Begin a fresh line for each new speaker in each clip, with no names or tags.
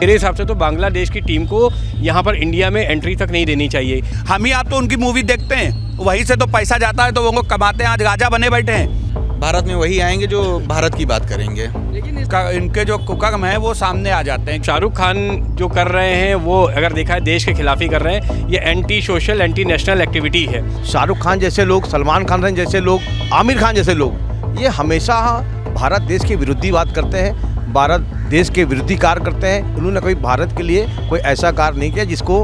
मेरे हिसाब से तो बांग्लादेश की टीम को यहाँ पर इंडिया में एंट्री तक नहीं देनी चाहिए।
हम ही आप तो उनकी मूवी देखते हैं, वहीं से तो पैसा जाता है, तो वो कमाते हैं, आज राजा बने बैठे हैं।
भारत में वही आएंगे जो भारत की बात करेंगे,
लेकिन इनके जो कुकर्म है वो सामने आ जाते हैं।
शाहरुख खान जो कर रहे हैं वो अगर देखा है देश के खिलाफ ही कर रहे हैं। ये anti social anti national activity है।
शाहरुख खान जैसे लोग, सलमान खान जैसे लोग, आमिर खान जैसे लोग, ये हमेशा भारत देश के विरुद्ध बात करते हैं, भारत देश के विरुद्ध कार्य करते हैं। उन्होंने कभी भारत के लिए कोई ऐसा कार्य नहीं किया जिसको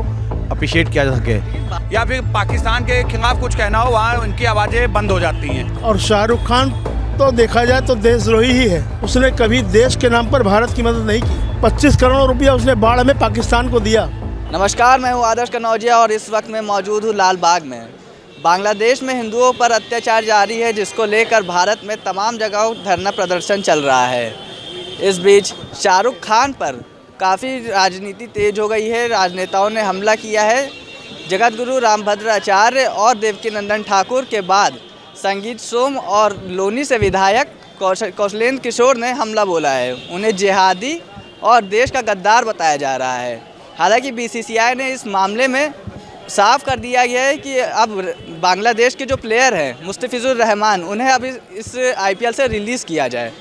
अप्रिशिएट किया जा सके।
या फिर पाकिस्तान के खिलाफ कुछ कहना हो, वहाँ उनकी आवाज़ें बंद हो जाती हैं।
और शाहरुख खान तो देखा जाए तो देशद्रोही ही है। उसने कभी देश के नाम पर भारत की मदद नहीं की। 25 करोड़ रुपया उसने बाढ़ में पाकिस्तान को दिया।
नमस्कार, मैं हूँ आदर्श कनौजिया और इस वक्त मैं मौजूद हूँ लाल बाग में। बांग्लादेश में हिंदुओं पर अत्याचार जारी है, जिसको लेकर भारत में तमाम जगहों धरना प्रदर्शन चल रहा है। इस बीच शाहरुख खान पर काफ़ी राजनीति तेज हो गई है। राजनेताओं ने हमला किया है। जगत गुरु रामभद्र आचार्य और देवकीनंदन ठाकुर के बाद संगीत सोम और लोनी से विधायक कौशलेंद्र किशोर ने हमला बोला है। उन्हें जिहादी और देश का गद्दार बताया जा रहा है। हालांकि बीसीसीआई ने इस मामले में साफ कर दिया गया है कि अब बांग्लादेश के जो प्लेयर हैं मुस्तफिजुर रहमान, उन्हें अब इस आईपीएल से रिलीज़ किया जाए।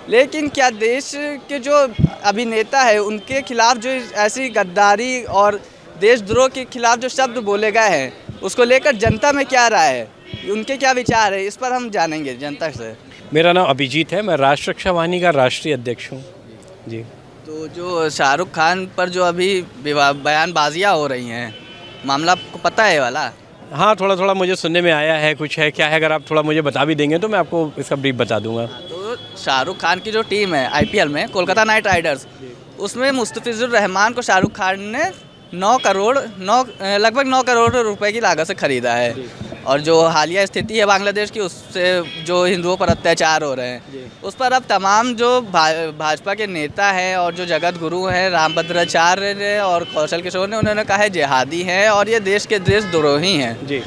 लेकिन क्या देश के जो अभिनेता है उनके खिलाफ जो ऐसी गद्दारी और देशद्रोह के खिलाफ जो शब्द बोले गए हैं, उसको लेकर जनता में क्या राय है, उनके क्या विचार है, इस पर हम जानेंगे जनता से।
मेरा नाम अभिजीत है, मैं राष्ट्र रक्षा वाहिनी का राष्ट्रीय अध्यक्ष हूँ जी।
तो जो शाहरुख खान पर जो अभी बयानबाजियाँ हो रही हैं, मामला आपको पता है वाला?
हाँ, थोड़ा थोड़ा मुझे सुनने में आया है, कुछ है क्या है, अगर आप थोड़ा मुझे बता भी देंगे तो मैं आपको इसका ब्रीफ बता दूंगा।
तो शाहरुख खान की जो टीम है आईपीएल में, कोलकाता नाइट राइडर्स, उसमें मुस्तफिजुर रहमान को शाहरुख खान ने लगभग 9 करोड़ रुपए की लागत से ख़रीदा है। और जो हालिया स्थिति है बांग्लादेश की, उससे जो हिंदुओं पर अत्याचार हो रहे हैं, उस पर अब तमाम जो भाजपा के नेता हैं और जो जगत गुरु हैं रामभद्राचार्य ने और कौशल किशोर ने, उन्होंने कहा है जिहादी हैं और ये देश के देशद्रोही हैं जी।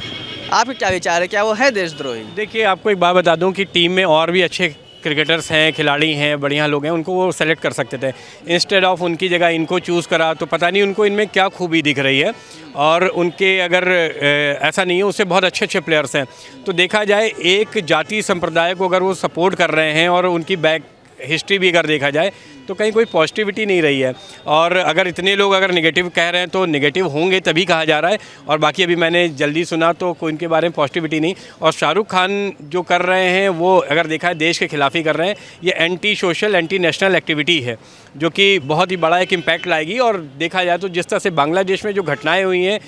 आपके क्या विचार है, क्या वो है देशद्रोही?
देखिए, आपको एक बात बता दूं कि टीम में और भी अच्छे क्रिकेटर्स हैं, खिलाड़ी हैं, बढ़िया लोग हैं, उनको वो सेलेक्ट कर सकते थे। इंस्टेड ऑफ उनकी जगह इनको चूज़ करा, तो पता नहीं उनको इनमें क्या खूबी दिख रही है। और उनके अगर ऐसा नहीं है, उससे बहुत अच्छे अच्छे प्लेयर्स हैं। तो देखा जाए एक जाति संप्रदाय को अगर वो सपोर्ट कर रहे हैं और उनकी बैक हिस्ट्री भी अगर देखा जाए तो कहीं कोई पॉजिटिविटी नहीं रही है। और अगर इतने लोग अगर नेगेटिव कह रहे हैं तो नेगेटिव होंगे तभी कहा जा रहा है। और बाकी अभी मैंने जल्दी सुना तो कोई इनके बारे में पॉजिटिविटी नहीं। और शाहरुख खान जो कर रहे हैं वो अगर देखा है देश के खिलाफ ही कर रहे हैं। ये anti social anti national activity है जो कि बहुत ही बड़ा एक इम्पैक्ट लाएगी। और देखा जाए तो जिस तरह से बांग्लादेश में जो घटनाएँ हुई हैं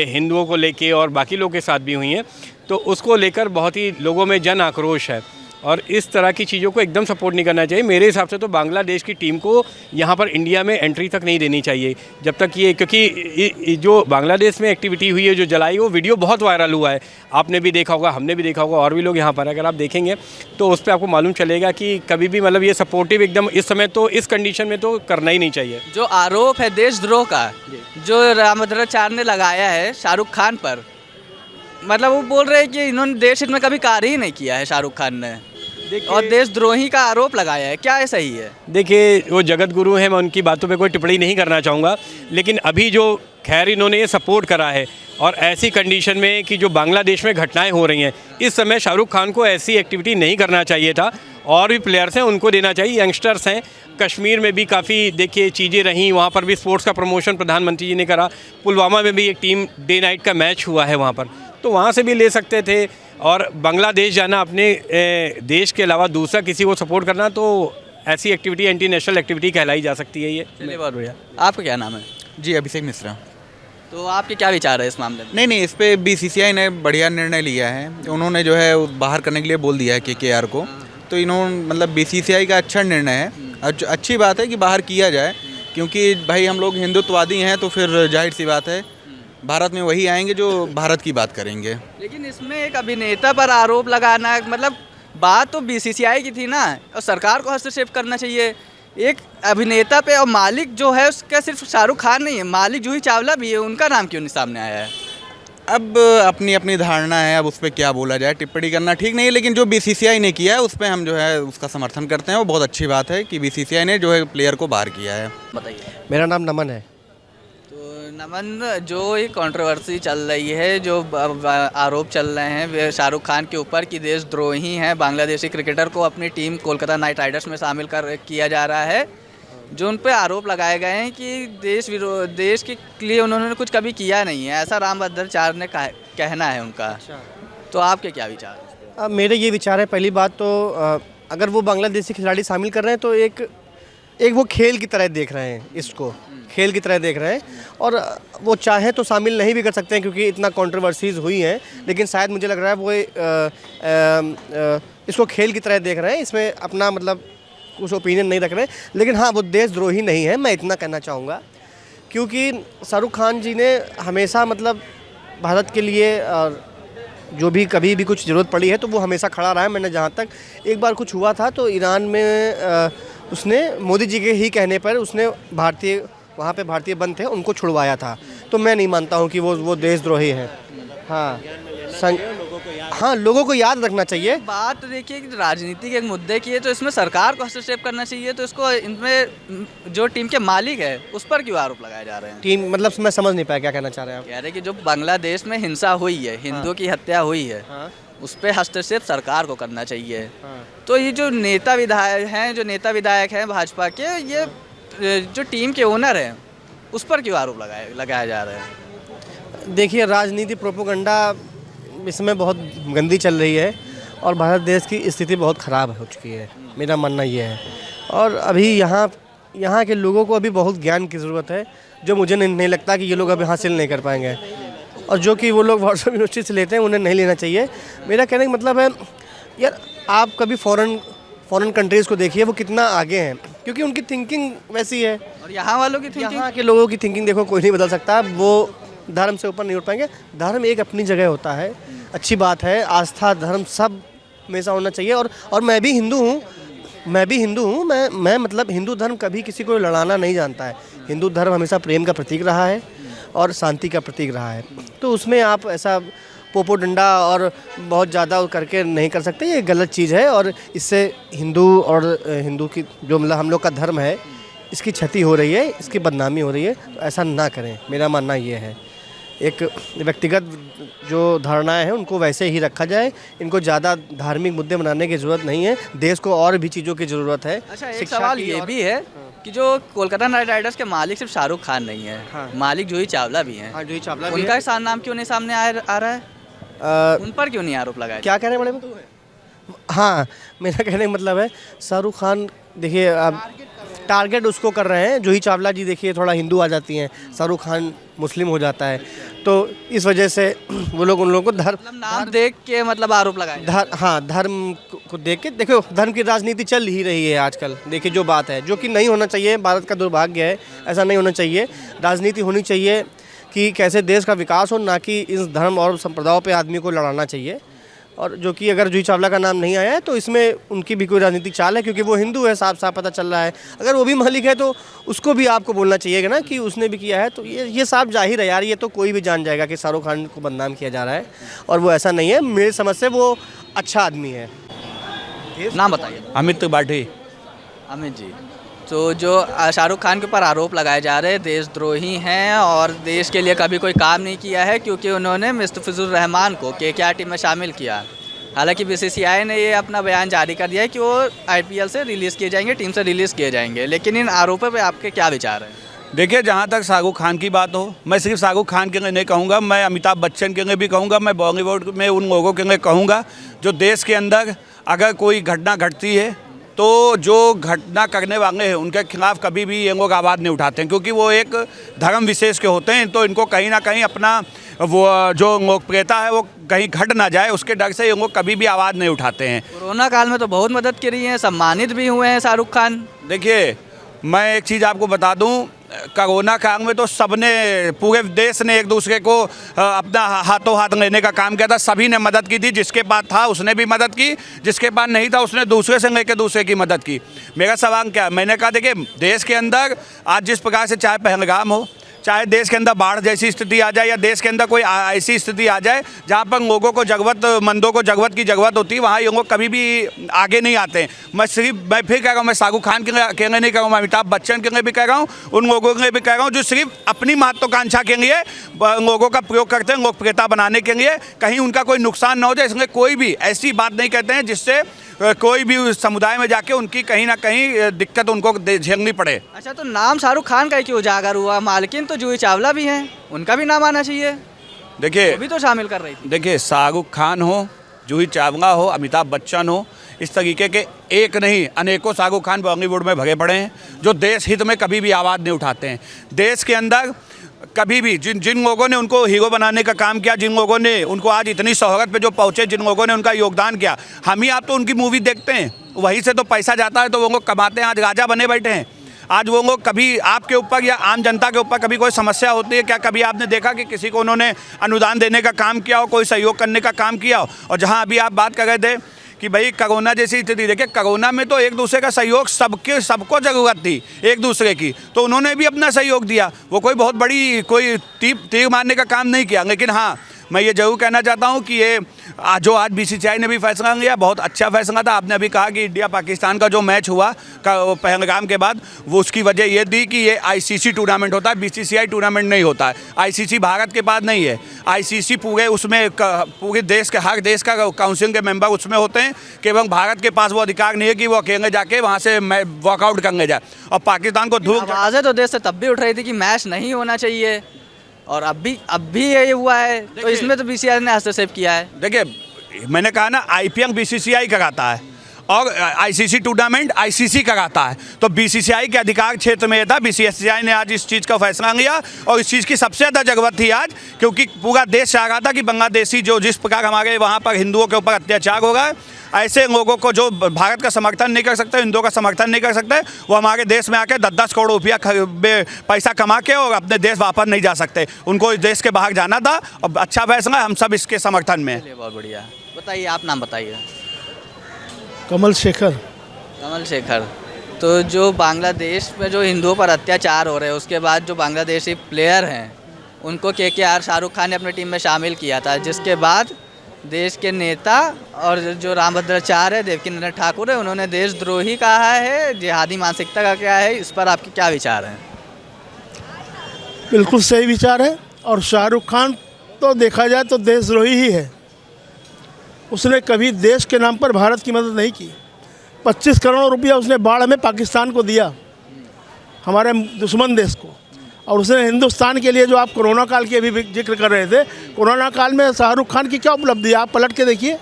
हिंदुओं को लेके और बाकी लोगों के साथ भी हुई हैं, तो उसको लेकर बहुत ही लोगों में जन आक्रोश है। और इस तरह की चीज़ों को एकदम सपोर्ट नहीं करना चाहिए। मेरे हिसाब से तो बांग्लादेश की टीम को यहाँ पर इंडिया में एंट्री तक नहीं देनी चाहिए जब तक ये, क्योंकि जो बांग्लादेश में एक्टिविटी हुई है जो जलाई, वो वीडियो बहुत वायरल हुआ है। आपने भी देखा होगा, हमने भी देखा होगा, और भी लोग यहाँ पर अगर आप देखेंगे तो उस पर आपको मालूम चलेगा कि कभी भी मतलब ये सपोर्टिव एकदम इस समय तो इस कंडीशन में तो करना ही नहीं चाहिए।
जो आरोप है देशद्रोह का जो रामभद्राचार्य ने लगाया है शाहरुख खान पर, मतलब वो बोल रहे हैं कि इन्होंने देश हित में कभी कार्य ही नहीं किया है शाहरुख खान ने, और देशद्रोही का आरोप लगाया है। क्या ये सही है?
देखिए, वो जगत गुरु हैं, मैं उनकी बातों पे कोई टिप्पणी नहीं करना चाहूँगा। लेकिन अभी जो खैर इन्होंने ये सपोर्ट करा है, और ऐसी कंडीशन में कि जो बांग्लादेश में घटनाएं हो रही हैं, इस समय शाहरुख खान को ऐसी एक्टिविटी नहीं करना चाहिए था। और भी प्लेयर्स हैं उनको देना चाहिए, यंगस्टर्स हैं। कश्मीर में भी काफ़ी देखिए चीज़ें रहीं, वहाँ पर भी स्पोर्ट्स का प्रमोशन प्रधानमंत्री जी ने करा। पुलवामा में भी एक टीम डे नाइट का मैच हुआ है वहाँ पर, तो वहाँ से भी ले सकते थे। और बांग्लादेश जाना, अपने देश के अलावा दूसरा किसी को सपोर्ट करना, तो ऐसी एक्टिविटी एंटी नेशनल एक्टिविटी कहलाई जा सकती है ये।
चलिए, बहुत बढ़िया। आपका क्या नाम है?
जी अभिषेक मिश्रा।
तो आपके क्या विचार है इस मामले में?
नहीं, इस पे बीसीसीआई ने बढ़िया निर्णय लिया है। उन्होंने जो है बाहर करने के लिए बोल दिया है केकेआर को, तो इन्होंने मतलब बीसीसीआई का अच्छा निर्णय है। अच्छी बात है कि बाहर किया जाए, क्योंकि भाई हम लोग हिंदुत्ववादी हैं, तो फिर जाहिर सी बात है भारत में वही आएंगे जो भारत की बात करेंगे।
लेकिन इसमें एक अभिनेता पर आरोप लगाना, मतलब बात तो बीसीसीआई की थी ना, और सरकार को हस्तक्षेप करना चाहिए। एक अभिनेता पे, और मालिक जो है उसका सिर्फ शाहरुख खान नहीं है, मालिक जूही चावला भी है, उनका नाम क्यों नहीं सामने आया है?
अब अपनी अपनी धारणा है, अब उस पर क्या बोला जाए, टिप्पणी करना ठीक नहीं है। लेकिन जो बीसीसीआई ने किया है उस पर हम जो है उसका समर्थन करते हैं। वो बहुत अच्छी बात है कि बीसीसीआई ने जो है प्लेयर को बाहर किया है।
बताइए।
मेरा नाम नमन है।
तो नमन, जो ये कंट्रोवर्सी चल रही है, जो आरोप चल रहे हैं शाहरुख खान के ऊपर कि देशद्रोही हैं, बांग्लादेशी क्रिकेटर को अपनी टीम कोलकाता नाइट राइडर्स में शामिल किया जा रहा है, जो उन पे आरोप लगाए गए हैं कि देश के लिए उन्होंने कुछ कभी किया नहीं है, ऐसा रामभद्राचार्य ने कहना है उनका। तो आपके क्या विचार हैं?
मेरे ये विचार है, पहली बात तो अगर वो बांग्लादेशी खिलाड़ी शामिल कर रहे हैं तो एक वो खेल की तरह देख रहे हैं, इसको खेल की तरह देख रहे हैं, और वो चाहे तो शामिल नहीं भी कर सकते हैं क्योंकि इतना कंट्रोवर्सीज हुई हैं। लेकिन शायद मुझे लग रहा है वो इसको खेल की तरह देख रहे हैं, इसमें अपना मतलब कुछ ओपिनियन नहीं रख रहे। लेकिन हाँ, वो देशद्रोही नहीं है, मैं इतना कहना चाहूँगा, क्योंकि शाहरुख खान जी ने हमेशा मतलब भारत के लिए जो भी कभी भी कुछ ज़रूरत पड़ी है तो वो हमेशा खड़ा रहा है। मैंने जहाँ तक एक बार कुछ हुआ था तो ईरान में उसने मोदी जी के ही कहने पर उसने वहाँ पे भारतीय बंद थे उनको छुड़वाया था। तो मैं नहीं मानता हूँ कि वो देशद्रोही है। हाँ, लोगों को याद रखना चाहिए।
बात देखिए कि राजनीति के एक मुद्दे की है तो इसमें सरकार को हस्तक्षेप करना चाहिए, तो इसको इनमें जो टीम के मालिक है उस पर क्यों आरोप लगाए जा रहे हैं?
टीम मतलब मैं समझ नहीं पाया क्या कहना चाह रहे हैं आप।
कह रहे कि जो बांग्लादेश में हिंसा हुई है, हिंदुओं की हत्या हुई है, उस पर हस्तक्षेप सरकार को करना चाहिए। तो ये जो नेता विधायक हैं भाजपा के, ये जो टीम के ओनर हैं उस पर क्यों आरोप लगाया जा रहा है?
देखिए, राजनीति प्रोपोगंडा इसमें बहुत गंदी चल रही है और भारत देश की स्थिति बहुत ख़राब हो चुकी है, मेरा मानना ये है। और अभी यहाँ के लोगों को अभी बहुत ज्ञान की ज़रूरत है, जो मुझे नहीं लगता कि ये लोग अभी हासिल नहीं कर पाएंगे। और जो कि वो लोग व्हाट्सएप यूनिवर्सिटी से लेते हैं उन्हें नहीं लेना चाहिए। मेरा कहने का मतलब है यार, आप कभी फॉरेन कंट्रीज़ को देखिए, वो कितना आगे हैं, क्योंकि उनकी थिंकिंग वैसी है।
और यहाँ वालों की थिंकिंग,
यहाँ के लोगों की थिंकिंग देखो, कोई नहीं बदल सकता। वो धर्म से ऊपर नहीं उठ पाएंगे। धर्म एक अपनी जगह होता है, अच्छी बात है, आस्था धर्म सब हमेशा होना चाहिए। और मैं भी हिंदू हूँ, मैं मतलब हिंदू धर्म कभी किसी को लड़ाना नहीं जानता है। हिंदू धर्म हमेशा प्रेम का प्रतीक रहा है और शांति का प्रतीक रहा है। तो उसमें आप ऐसा पोपो डंडा और बहुत ज़्यादा करके नहीं कर सकते, ये गलत चीज़ है। और इससे हिंदू की जो मतलब हम लोग का धर्म है, इसकी क्षति हो रही है, इसकी बदनामी हो रही है। तो ऐसा ना करें, मेरा मानना ये है। एक व्यक्तिगत जो धारणाएं हैं उनको वैसे ही रखा जाए, इनको ज़्यादा धार्मिक मुद्दे बनाने की ज़रूरत नहीं है। देश को और भी चीज़ों की ज़रूरत है।
अच्छा, एक सवाल ये भी है कि जो कोलकाता नाइट राइडर्स के मालिक सिर्फ शाहरुख खान नहीं है, मालिक जूही चावला भी हैं।
जूही चावला भी
उनका नाम क्यों नहीं सामने आ रहा है? उन पर क्यों नहीं आरोप लगाया?
क्या कह रहे हैं बड़े? हाँ, मेरा कहने का मतलब है शाहरुख खान, देखिए अब टारगेट उसको कर रहे हैं। जूही चावला जी देखिए थोड़ा हिंदू आ जाती हैं, शाहरुख खान मुस्लिम हो जाता है, तो इस वजह से वो लोग उन लोगों को
नाम देख के मतलब आरोप लगाए।
हाँ, धर्म को देख के। देखो, धर्म की राजनीति चल ही रही है आजकल। देखिए जो बात है, जो कि नहीं होना चाहिए, भारत का दुर्भाग्य है, ऐसा नहीं होना चाहिए। राजनीति होनी चाहिए कि कैसे देश का विकास हो, ना कि इस धर्म और संप्रदायों पे आदमी को लड़ाना चाहिए। और जो कि अगर जूही चावला का नाम नहीं आया है तो इसमें उनकी भी कोई राजनीतिक चाल है, क्योंकि वो हिंदू है, साफ साफ पता चल रहा है। अगर वो भी मालिक है तो उसको भी आपको बोलना चाहिए ना कि उसने भी किया है। तो ये साफ जाहिर है यार, ये तो कोई भी जान जाएगा कि शाहरुख खान को बदनाम किया जा रहा है, और वो ऐसा नहीं है। मेरी समझ से वो अच्छा आदमी है।
नाम बताइए।
अमित त्रिपाठी।
अमित जी, तो जो शाहरुख खान के ऊपर आरोप लगाए जा रहे हैं देशद्रोही हैं और देश के लिए कभी कोई काम नहीं किया है, क्योंकि उन्होंने मुस्तफिजुर रहमान को KKR टीम में शामिल किया। हालांकि BCCI ने ये अपना बयान जारी कर दिया है कि वो IPL से रिलीज़ किए जाएंगे, टीम से रिलीज़ किए जाएंगे। लेकिन इन आरोपों पे आपके क्या विचार हैं?
देखिए, जहाँ तक शाहरुख खान की बात हो, मैं सिर्फ शाहरुख खान के लिए नहीं कहूँगा, मैं अमिताभ बच्चन के लिए भी कहूँगा, मैं बॉलीवुड में उन लोगों के लिए कहूँगा जो देश के अंदर अगर कोई घटना घटती है तो जो घटना करने वाले हैं उनके खिलाफ कभी भी ये लोग आवाज़ नहीं उठाते हैं, क्योंकि वो एक धर्म विशेष के होते हैं। तो इनको कहीं ना कहीं अपना वो जो लोकप्रियता है वो कहीं घट ना जाए, उसके डर से ये लोग कभी भी आवाज़ नहीं उठाते हैं।
कोरोना काल में तो बहुत मदद करी है, सम्मानित भी हुए हैं शाहरुख खान।
देखिए, मैं एक चीज़ आपको बता दूं, कोरोना काल में तो सबने, पूरे देश ने एक दूसरे को अपना हाथों हाथ लेने का काम किया था। सभी ने मदद की थी, जिसके पास था उसने भी मदद की, जिसके पास नहीं था उसने दूसरे से लेकर दूसरे की मदद की। मेरा सवाल क्या, मैंने कहा देखिए, देश के अंदर आज जिस प्रकार से चाहे पहलगाम हो, चाहे देश के अंदर बाढ़ जैसी स्थिति आ जाए या देश के अंदर कोई ऐसी स्थिति आ जाए जहाँ पर लोगों को ज़रूरतमंदों को जरूरत होती है, वहाँ ये लोग कभी भी आगे नहीं आते हैं। मैं फिर कह रहा हूँ, मैं शाहरुख खान के लिए नहीं कह रहा हूँ, मैं अमिताभ बच्चन के लिए भी कह रहा हूँ, उन लोगों के लिए भी कह रहा हूँ जो सिर्फ अपनी महत्वाकांक्षा के लिए लोगों का प्रयोग करते हैं, लोकप्रियता बनाने के लिए, कहीं उनका कोई नुकसान ना हो जाए, इसलिए कोई भी ऐसी बात नहीं कहते हैं जिससे कोई भी समुदाय में जाके उनकी कहीं ना कहीं दिक्कत उनको झेलनी पड़े।
अच्छा, तो नाम शाहरुख खान का ही क्यों उजागर हुआ? मालकिन तो जूही चावला भी हैं, उनका भी नाम आना चाहिए।
देखिए,
वो भी तो शामिल कर रही थी।
देखिए, शाहरुख खान हो, जूही चावला हो, अमिताभ बच्चन हो, इस तरीके के एक नहीं अनेकों शाहरुख खान बॉलीवुड में भरे पड़े हैं जो देश हित में कभी भी आवाज़ नहीं उठाते हैं। देश के अंदर कभी भी जिन लोगों ने उनको हीरो बनाने का काम किया, जिन लोगों ने उनको आज इतनी शोहरत पे जो पहुँचे, जिन लोगों ने उनका योगदान किया, हम ही आप तो उनकी मूवी देखते हैं, वहीं से तो पैसा जाता है, तो वो लोग कमाते हैं, आज राजा बने बैठे हैं। आज वो लोग कभी आपके ऊपर या आम जनता के ऊपर कभी कोई समस्या होती है क्या? कभी आपने देखा कि किसी को उन्होंने अनुदान देने का काम किया हो, कोई सहयोग करने का काम किया हो? और जहाँ अभी आप बात कर रहे थे कि भाई कोरोना जैसी स्थिति, देखिए कोरोना में तो एक दूसरे का सहयोग सबको ज़रूरत थी एक दूसरे की, तो उन्होंने भी अपना सहयोग दिया। वो कोई बहुत बड़ी कोई तीर मारने का काम नहीं किया। लेकिन हाँ, मैं ये जरूर कहना चाहता हूँ कि ये जो आज बीसीसीआई ने भी फैसला लिया, बहुत अच्छा फैसला था। आपने अभी कहा कि इंडिया पाकिस्तान का जो मैच हुआ पहलगाम के बाद, वो उसकी वजह ये थी कि ये आईसीसी टूर्नामेंट होता है, बीसीसीआई टूर्नामेंट नहीं होता है। आईसीसी भारत के पास नहीं है, आईसीसी पूरे उसमें पूरे देश के हर देश का काउंसिल के मेंबर उसमें होते हैं। केवल भारत के पास वो अधिकार नहीं है कि वो अकेले जाके वहाँ से वॉकआउट करने जाए। और पाकिस्तान को धूप
आवाज़ें तो देश से तब भी उठ रही थी कि मैच नहीं होना चाहिए, और अब भी ये हुआ है, तो इसमें तो बीसीसीआई ने हस्तक्षेप किया है।
देखिए, मैंने कहा ना, आईपीएल बीसीसीआई कराता है और आईसीसी टूर्नामेंट आईसीसी कराता है, तो बीसीसीआई के अधिकार क्षेत्र में था। बीसीसीआई ने आज इस चीज़ का फैसला लिया और इस चीज़ की सबसे ज़्यादा ज़रूरत थी आज, क्योंकि पूरा देश चाह रहा था कि बांग्लादेशी जो जिस प्रकार हमारे वहाँ पर हिंदुओं के ऊपर अत्याचार हो रहा है, ऐसे लोगों को जो भारत का समर्थन नहीं कर सकते, हिंदुओं का समर्थन नहीं कर सकते, वो हमारे देश में आके 10-10 करोड़ रुपया पैसा कमा के और अपने देश वापस नहीं जा सकते। उनको इस देश के बाहर जाना था और अच्छा फैसला, हम सब इसके समर्थन में।
बहुत बढ़िया। बताइए, आप नाम बताइए।
कमल शेखर।
कमल शेखर। तो जो बांग्लादेश में जो हिंदुओं पर अत्याचार हो रहे हैं, उसके बाद जो बांग्लादेशी प्लेयर हैं उनको केकेआर शाहरुख खान ने अपनी टीम में शामिल किया था, जिसके बाद देश के नेता और जो रामभद्राचार्य देवकीनंदन ठाकुर है, उन्होंने देशद्रोही कहा है, जिहादी मानसिकता का क्या है, इस पर आपके क्या विचार हैं?
बिल्कुल सही विचार है, और शाहरुख खान तो देखा जाए तो देशद्रोही ही है। उसने कभी देश के नाम पर भारत की मदद नहीं की। 25 करोड़ रुपया उसने बाढ़ में पाकिस्तान को दिया, हमारे दुश्मन देश को। और उसने हिंदुस्तान के लिए, जो आप कोरोना काल के भी जिक्र कर रहे थे, कोरोना काल में शाहरुख खान की क्या उपलब्धि है? आप पलट के देखिए।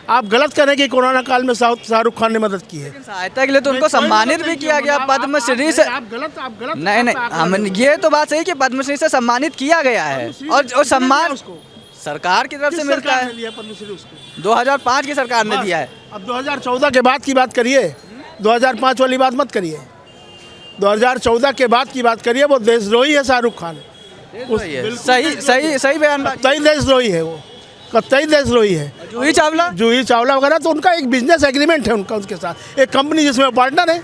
आप गलत करें कि कोरोना काल में शाहरुख खान ने मदद की है।
सहायता के लिए तो उनको सम्मानित भी किया गया पद्मश्री से।
आप गलत
नहीं, हम ये तो बात सही कि पद्मश्री से सम्मानित किया गया है, और सम्मान उसको सरकार की तरफ से मिलता है।
पद्मश्री उसको
2005 की सरकार ने दिया है।
अब 2014 के बाद की बात करिए, 2005 वाली बात मत करिए। 2014 के बाद की बात करिए। वो देशद्रोही है शाहरुख खान।
सही बयान।
कतई देशद्रोही है वो, कतई देशद्रोही है।
जूही चावला
वगैरह, तो उनका एक बिजनेस एग्रीमेंट है उनका उसके साथ, एक कंपनी जिसमें पार्टनर है।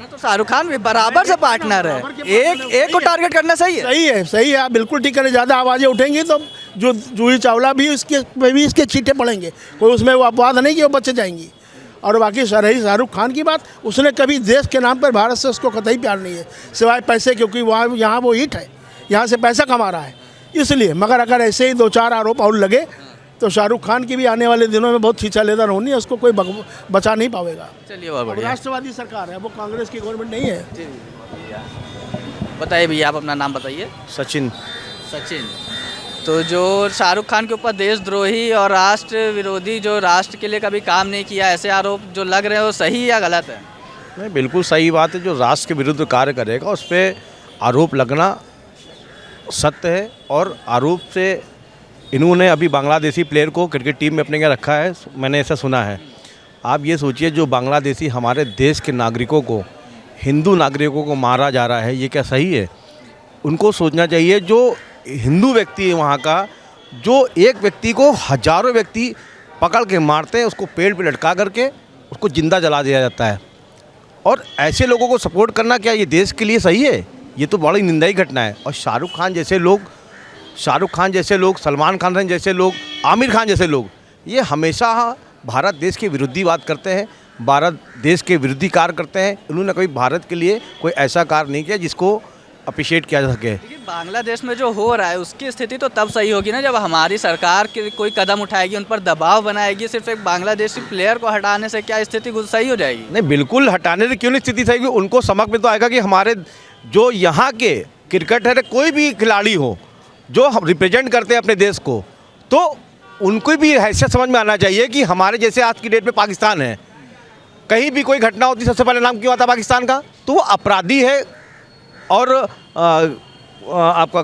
तो शाहरुख खान भी बराबर से पार्टनर है। एक को टारगेट करना सही है।
सही है, आप बिल्कुल ठीक करें। ज़्यादा आवाज़ें उठेंगी तो जो जूही चावला भी इसके चीटे पड़ेंगे, कोई उसमें वो अपवाद नहीं कि वो बच जाएंगी। और बाकी रही शाहरुख खान की बात, उसने कभी देश के नाम पर भारत से उसको कतई प्यार नहीं है, सिवाय पैसे, क्योंकि यहाँ वो हिट है, यहाँ से पैसा कमा रहा है इसलिए। मगर अगर ऐसे ही 2-4 आरोप और लगे तो शाहरुख खान की भी आने वाले दिनों में बहुत खींचा लेदर होनी है, उसको कोई बचा नहीं पाएगा।
चलिए, बहुत बढ़िया।
राष्ट्रवादी सरकार है, वो कांग्रेस की गवर्नमेंट नहीं है।
बताइए भैया, आप अपना नाम बताइए।
सचिन।
तो जो शाहरुख खान के ऊपर देशद्रोही और राष्ट्र विरोधी, जो राष्ट्र के लिए कभी काम नहीं किया, ऐसे आरोप जो लग रहे हैं, वो सही या गलत है?
नहीं, बिल्कुल सही बात है। जो राष्ट्र के विरुद्ध कार्य करेगा उस पर आरोप लगना सत्य है। और आरोप से इन्होंने अभी बांग्लादेशी प्लेयर को क्रिकेट टीम में अपने क्या रखा है, मैंने ऐसा सुना है। आप ये सोचिए, जो बांग्लादेशी हमारे देश के नागरिकों को, हिंदू नागरिकों को मारा जा रहा है, ये क्या सही है? उनको सोचना चाहिए। जो हिंदू व्यक्ति है वहाँ का, जो एक व्यक्ति को हजारों व्यक्ति पकड़ के मारते हैं, उसको पेड़ पे लटका करके उसको जिंदा जला दिया जाता है। और ऐसे लोगों को सपोर्ट करना क्या ये देश के लिए सही है? ये तो बड़ी निंदाई घटना है। और शाहरुख खान जैसे लोग, सलमान खान जैसे लोग, आमिर खान जैसे लोग, ये हमेशा भारत देश के विरुद्ध ही बात करते हैं, भारत देश के विरोधी कार्य करते हैं। उन्होंने कभी भारत के लिए कोई ऐसा कार्य नहीं किया जिसको अप्रिशिएट किया जा सके।
देखिए, बांग्लादेश में जो हो रहा है उसकी स्थिति तो तब सही होगी ना जब हमारी सरकार कोई कदम उठाएगी, उन पर दबाव बनाएगी। सिर्फ एक बांग्लादेशी प्लेयर को हटाने से क्या स्थिति सही हो जाएगी?
नहीं, बिल्कुल हटाने से क्यों नहीं स्थिति सही होगी। उनको समझ में तो आएगा कि हमारे जो यहाँ के क्रिकेटर है, कोई भी खिलाड़ी हो जो रिप्रेजेंट करते हैं अपने देश को, तो उनको भी हैसियत समझ में आना चाहिए कि हमारे जैसे आज की डेट में पाकिस्तान है, कहीं भी कोई घटना होती सबसे पहले नाम क्यों आता पाकिस्तान का? तो वो अपराधी है और आपका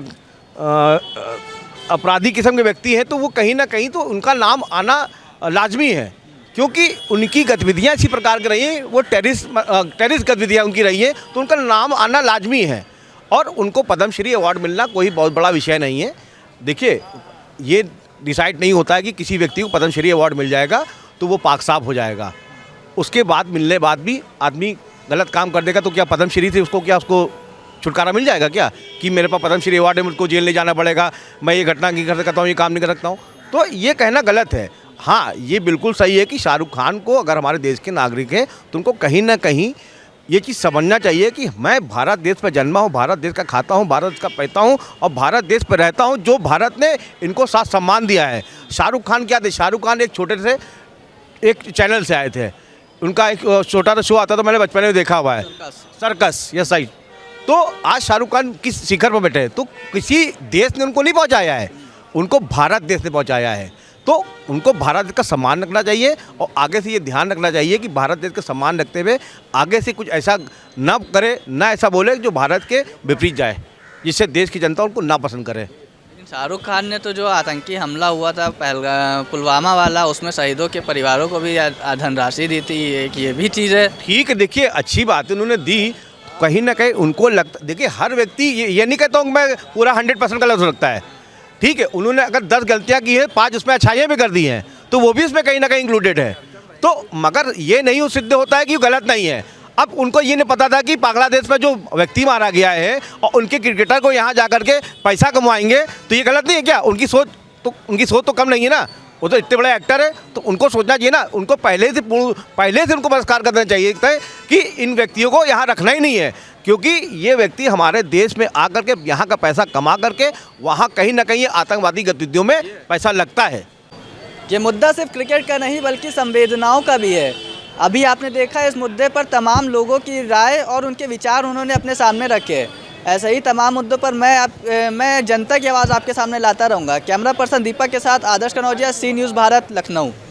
अपराधी किस्म के व्यक्ति हैं, तो वो कहीं ना कहीं तो उनका नाम आना लाजमी है, क्योंकि उनकी गतिविधियाँ इसी प्रकार की रही हैं, वो टेररिस्ट गतिविधियाँ उनकी रही हैं, तो उनका नाम आना लाजमी है। और उनको पद्मश्री अवार्ड मिलना कोई बहुत बड़ा विषय नहीं है। देखिए, ये डिसाइड नहीं होता है कि किसी व्यक्ति को पद्मश्री अवार्ड मिल जाएगा तो वो पाक साफ हो जाएगा। उसके बाद मिलने बाद भी आदमी गलत काम कर देगा तो क्या पद्मश्री से उसको छुटकारा मिल जाएगा क्या? कि मेरे पास पद्मश्री अवार्ड है, मुझको जेल नहीं जाना पड़ेगा, मैं ये घटना नहीं कर सकता हूँ, ये काम नहीं कर सकता हूँ, तो ये कहना गलत है। हाँ, ये बिल्कुल सही है कि शाहरुख खान को अगर हमारे देश के नागरिक हैं तो उनको कहीं ना कहीं ये चीज़ समझना चाहिए कि मैं भारत देश पर जन्मा हूँ, भारत देश का खाता हूँ, भारत का पैता हूँ और भारत देश पर रहता हूँ, जो भारत ने इनको साथ सम्मान दिया है। शाहरुख खान क्या थे? शाहरुख खान एक छोटे से एक चैनल से आए थे, उनका एक छोटा सा शो आता था, मैंने बचपन में देखा हुआ है, सर्कस, यस राइट। तो आज शाहरुख खान किस शिखर पर बैठे हैं? तो किसी देश ने उनको नहीं पहुंचाया है, उनको भारत देश ने पहुंचाया है। तो उनको भारत देश का सम्मान रखना चाहिए और आगे से ये ध्यान रखना चाहिए कि भारत देश का सम्मान रखते हुए आगे से कुछ ऐसा ना करे, ना ऐसा बोले जो भारत के विपरीत जाए, जिससे देश की जनता उनको ना पसंद करे।
लेकिन शाहरुख खान ने तो जो आतंकी हमला हुआ था पुलवामा वाला, उसमें शहीदों के परिवारों को भी धनराशि दी थी, ये भी चीज़ है।
ठीक है, देखिए अच्छी बात है उन्होंने दी, कहीं ना कहीं उनको लगता, देखिए हर व्यक्ति ये नहीं कहता हूँ मैं पूरा 100% गलत हो सकता है, ठीक है, उन्होंने अगर 10 गलतियाँ की है, 5 उसमें अच्छाइयाँ भी कर दी हैं, तो वो भी उसमें कहीं ना कहीं इंक्लूडेड है। तो मगर ये नहीं सिद्ध होता है कि गलत नहीं है। अब उनको ये नहीं पता था कि बांग्लादेश में जो व्यक्ति मारा गया है और उनके क्रिकेटर को यहाँ जा करके पैसा कमाएंगे, तो ये गलत नहीं है क्या? उनकी सोच तो कम नहीं है ना, वो तो इतने बड़े एक्टर है, तो उनको सोचना चाहिए ना, उनको पहले से उनको बहिष्कार करना चाहिए था कि इन व्यक्तियों को यहाँ रखना ही नहीं है, क्योंकि ये व्यक्ति हमारे देश में आकर के यहाँ का पैसा कमा करके वहाँ कहीं ना कहीं आतंकवादी गतिविधियों में पैसा लगता है।
ये मुद्दा सिर्फ क्रिकेट का नहीं बल्कि संवेदनाओं का भी है। अभी आपने देखा इस मुद्दे पर तमाम लोगों की राय और उनके विचार उन्होंने अपने सामने रखे। ऐसे ही तमाम मुद्दों पर मैं जनता की आवाज़ आपके सामने लाता रहूँगा। कैमरा पर्सन दीपक के साथ आदर्श कनौजिया, सी न्यूज़ भारत, लखनऊ।